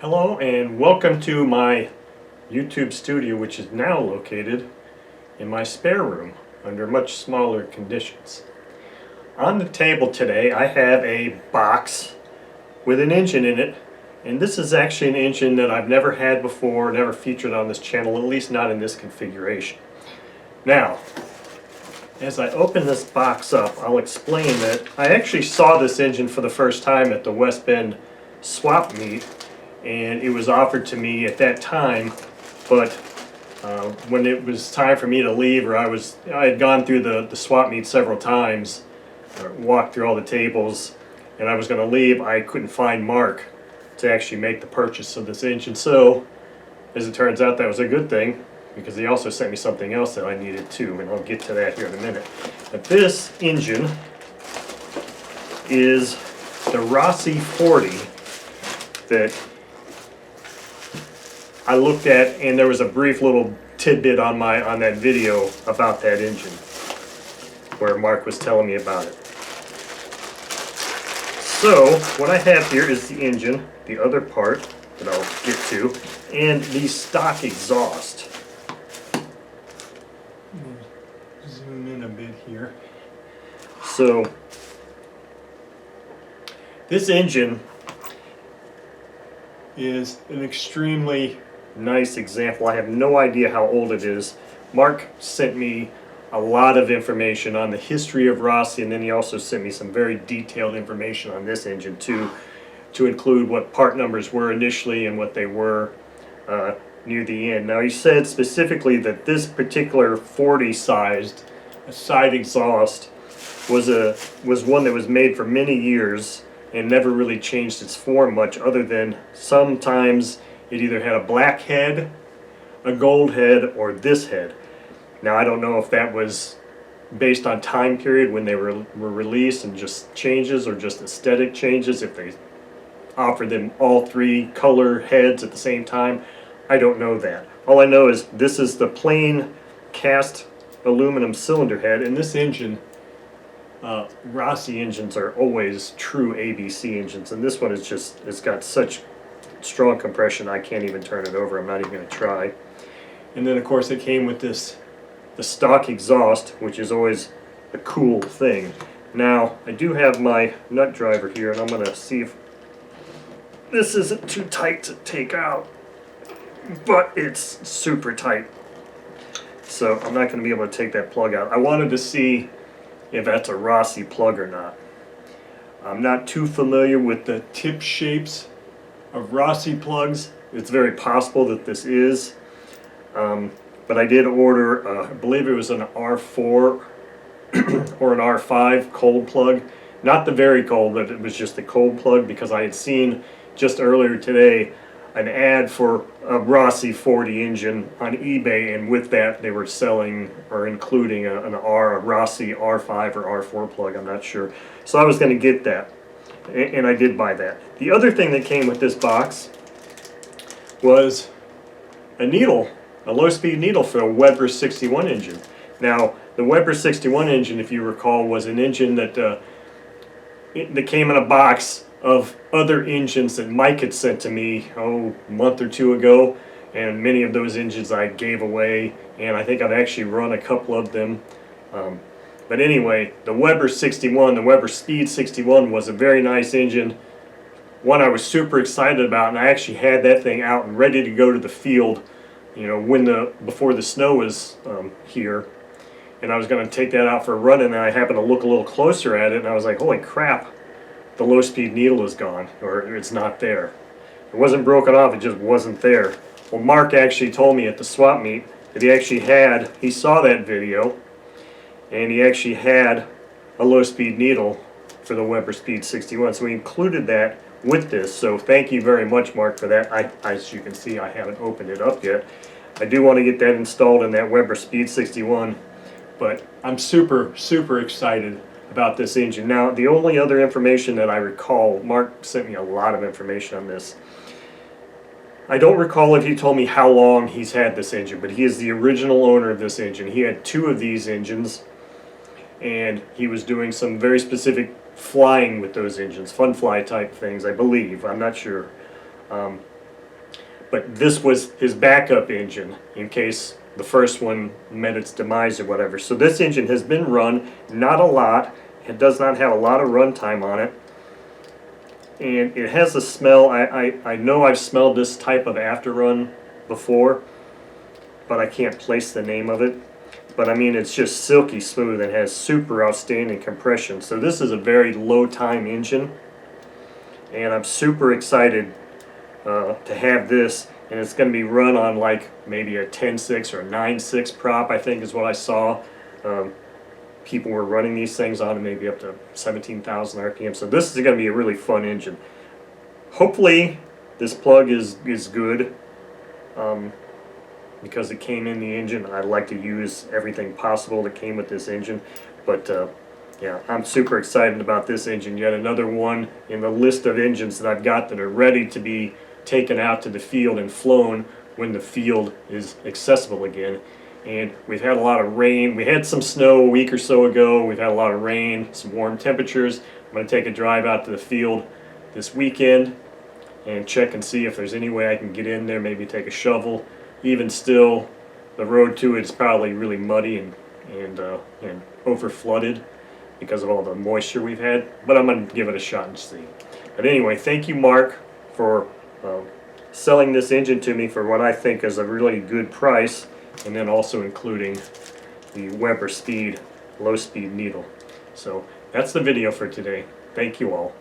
Hello and welcome to my YouTube studio, which is now located in my spare room under much smaller conditions. On the table today I have a box with an engine in it, and this is actually an engine that I've never had before, never featured on this channel, at least not in this configuration. Now, as I open this box up, I'll explain that I actually saw this engine for the first time at the West Bend swap meet, and it was offered to me at that time, but when it was time for me to leave, or I had gone through the swap meet several times, walked through all the tables, and I was going to leave, I couldn't find Mark to actually make the purchase of this engine. So, as it turns out, that was a good thing, because he also sent me something else that I needed too, and I'll get to that here in a minute. But this engine is the Rossi 40 that I looked at, and there was a brief little tidbit on that video about that engine where Mark was telling me about it. So what I have here is the engine, the other part that I'll get to, and the stock exhaust. Zoom in a bit here. So this engine is an extremely nice example. I have no idea how old it is. Mark sent me a lot of information on the history of Rossi, and then he also sent me some very detailed information on this engine too, to include what part numbers were initially and what they were near the end. Now, he said specifically that this particular 40 sized side exhaust was one that was made for many years and never really changed its form much, other than sometimes it either had a black head, a gold head, or this head. Now, I don't know if that was based on time period when they were released and just changes, or just aesthetic changes, if they offered them all three color heads at the same time. I don't know that. All I know is this is the plain cast aluminum cylinder head, and this engine, Rossi engines are always true ABC engines, and this one is just, it's got such strong compression I can't even turn it over. I'm not even going to try. And then of course it came with the stock exhaust, which is always a cool thing. Now, I do have my nut driver here, and I'm going to see if this isn't too tight to take out, but it's super tight, so I'm not going to be able to take that plug out. I wanted to see if that's a Rossi plug or not. I'm not too familiar with the tip shapes of Rossi plugs. It's very possible that this is, but I did order, I believe it was an R4 or an R5 cold plug. Not the very cold, but it was just the cold plug, because I had seen just earlier today an ad for a Rossi 40 engine on eBay, and with that they were selling or including a Rossi R5 or R4 plug, I'm not sure. So I was going to get that, and I did buy that. The other thing that came with this box was a needle, a low-speed needle for a Weber 61 engine. Now, the Weber 61 engine, if you recall, was an engine that came in a box of other engines that Mike had sent to me, a month or two ago, and many of those engines I gave away, and I think I've actually run a couple of them. But anyway, the Weber 61, the Weber Speed 61, was a very nice engine, one I was super excited about, and I actually had that thing out and ready to go to the field, you know, before the snow was here, and I was going to take that out for a run, and then I happened to look a little closer at it, and I was like, holy crap, the low-speed needle is gone, or it's not there. It wasn't broken off, it just wasn't there. Well, Mark actually told me at the swap meet that he saw that video, and he actually had a low-speed needle for the Weber Speed 61, so he included that with this. So thank you very much, Mark, for that. As you can see, I haven't opened it up yet. I do want to get that installed in that Weber Speed 61, but I'm super excited about this engine. Now, the only other information that I recall, Mark sent me a lot of information on this. I don't recall if he told me how long he's had this engine, but he is the original owner of this engine. He had two of these engines, and he was doing some very specific flying with those engines, fun fly type things, I believe. I'm not sure. but this was his backup engine in case the first one met its demise or whatever. So this engine has been run, not a lot. It does not have a lot of runtime on it. And it has a smell. I know I've smelled this type of after run before, but I can't place the name of it. But I mean, it's just silky smooth and has super outstanding compression. So this is a very low time engine, and I'm super excited to have this. And it's going to be run on like maybe a 10.6 or a 9.6 prop, I think is what I saw. People were running these things on maybe up to 17,000 RPM. So this is going to be a really fun engine. Hopefully this plug is good. Because it came in the engine, I'd like to use everything possible that came with this engine. But yeah, I'm super excited about this engine. Yet another one in the list of engines that I've got that are ready to be taken out to the field and flown when the field is accessible again. And we've had a lot of rain. We had some snow a week or so ago. We've had a lot of rain, some warm temperatures. I'm going to take a drive out to the field this weekend and check and see if there's any way I can get in there, maybe take a shovel. Even still, the road to it is probably really muddy and over flooded because of all the moisture we've had. But I'm going to give it a shot and see. But anyway, thank you, Mark, for selling this engine to me for what I think is a really good price, and then also including the Weber Speed low-speed needle. So that's the video for today. Thank you all.